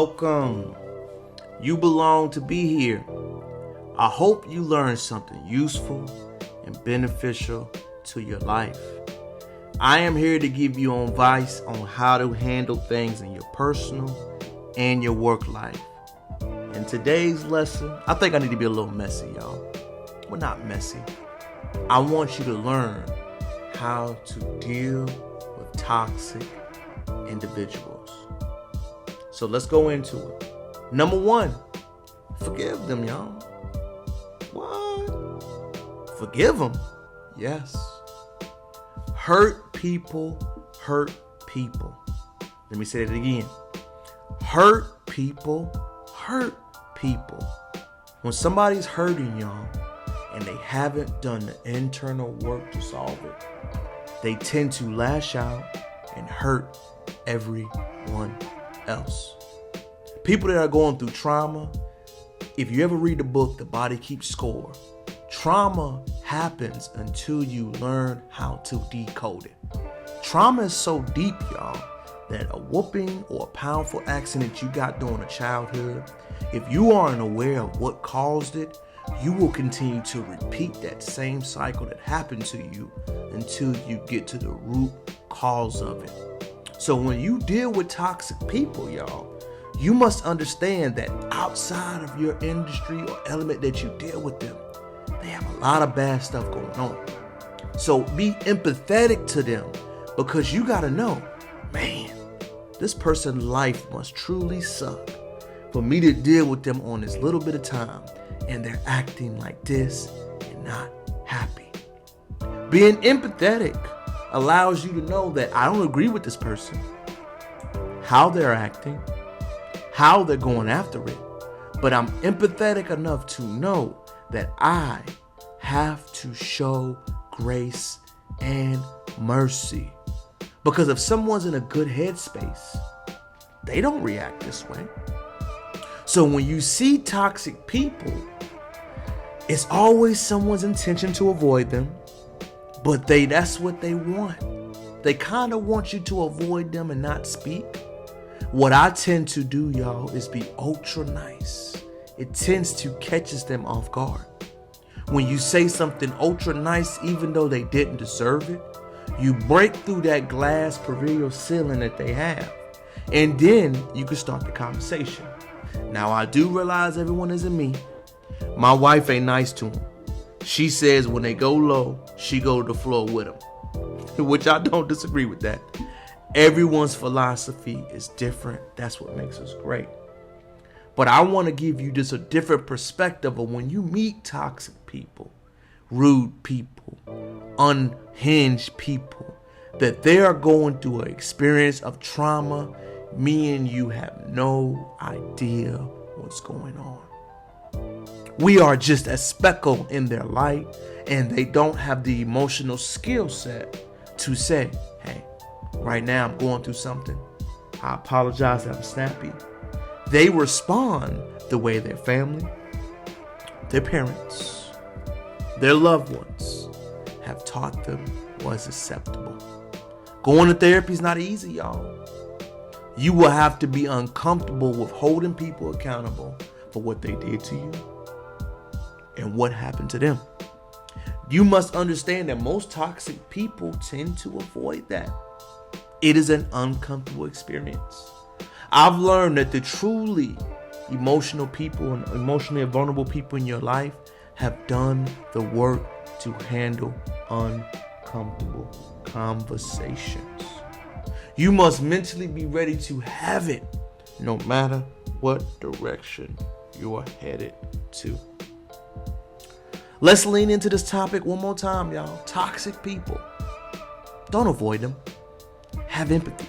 Welcome. You belong to be here. I hope you learned something useful and beneficial to your life. I am here to give you advice on how to handle things in your personal and your work life. In today's lesson, I think I need to be a little messy, y'all. Well, not messy. I want you to learn how to deal with toxic individuals. So let's go into it. Number one, forgive them, y'all. What? Forgive them? Yes. Hurt people hurt people. Let me say it again. Hurt people hurt people. When somebody's hurting y'all and they haven't done the internal work to solve it, they tend to lash out and hurt everyone else. People that are going through trauma, if you ever read the book, The Body Keeps Score, trauma happens until you learn how to decode it. Trauma is so deep, y'all, that a whooping or a powerful accident you got during a childhood, if you aren't aware of what caused it, you will continue to repeat that same cycle that happened to you until you get to the root cause of it. So when you deal with toxic people, y'all, you must understand that outside of your industry or element that you deal with them, they have a lot of bad stuff going on. So be empathetic to them, because you got to know, man, this person's life must truly suck for me to deal with them on this little bit of time, and they're acting like this and not happy. Being empathetic allows you to know that I don't agree with this person, how they're acting, how they're going after it, but I'm empathetic enough to know that I have to show grace and mercy. Because if someone's in a good headspace, they don't react this way. So when you see toxic people, it's always someone's intention to avoid them, but that's what they want. They kind of want you to avoid them and not speak. What I tend to do, y'all, is be ultra nice. It tends to catches them off guard. When you say something ultra nice, even though they didn't deserve it, you break through that glass proverbial ceiling that they have. And then you can start the conversation. Now, I do realize everyone isn't me. My wife ain't nice to them. She says when they go low, she go to the floor with them, which I don't disagree with that. Everyone's philosophy is different. That's what makes us great. But I want to give you just a different perspective of when you meet toxic people, rude people, unhinged people, that they are going through an experience of trauma. Me and you have no idea what's going on. We are just a speckle in their light, and they don't have the emotional skill set to say, hey, right now I'm going through something. I apologize that I'm snappy. They respond the way their family, their parents, their loved ones have taught them was acceptable. Going to therapy is not easy, y'all. You will have to be uncomfortable with holding people accountable for what they did to you and what happened to them. You must understand that most toxic people tend to avoid that. It is an uncomfortable experience. I've learned that the truly emotional people and emotionally vulnerable people in your life have done the work to handle uncomfortable conversations. You must mentally be ready to have it, no matter what direction you're headed to. Let's lean into this topic one more time, y'all. Toxic people. Don't avoid them. Have empathy.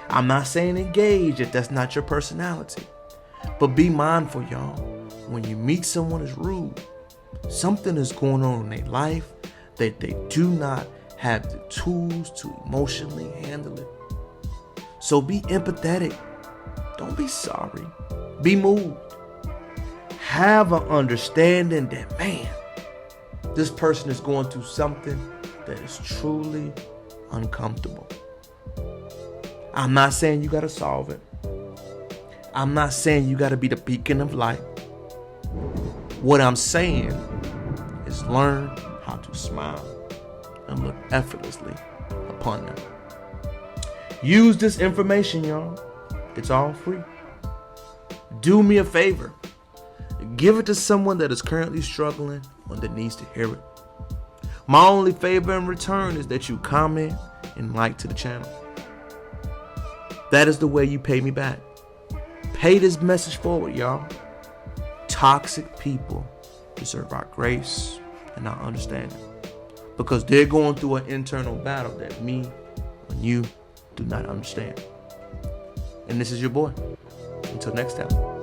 I'm not saying engage if that's not your personality, but be mindful, y'all. When you meet someone who's rude, something is going on in their life that they do not have the tools to emotionally handle it. So be empathetic. Don't be sorry. Be moved. Have an understanding that, man, this person is going through something that is truly uncomfortable. I'm not saying you got to solve it. I'm not saying you got to be the beacon of light. What I'm saying is learn how to smile and look effortlessly upon them. Use this information, y'all. It's all free. Do me a favor. Give it to someone that is currently struggling or that needs to hear it. My only favor in return is that you comment and like to the channel. That is the way you pay me back. Pay this message forward, y'all. Toxic people deserve our grace and our understanding, because they're going through an internal battle that me and you do not understand. And this is your boy. Until next time.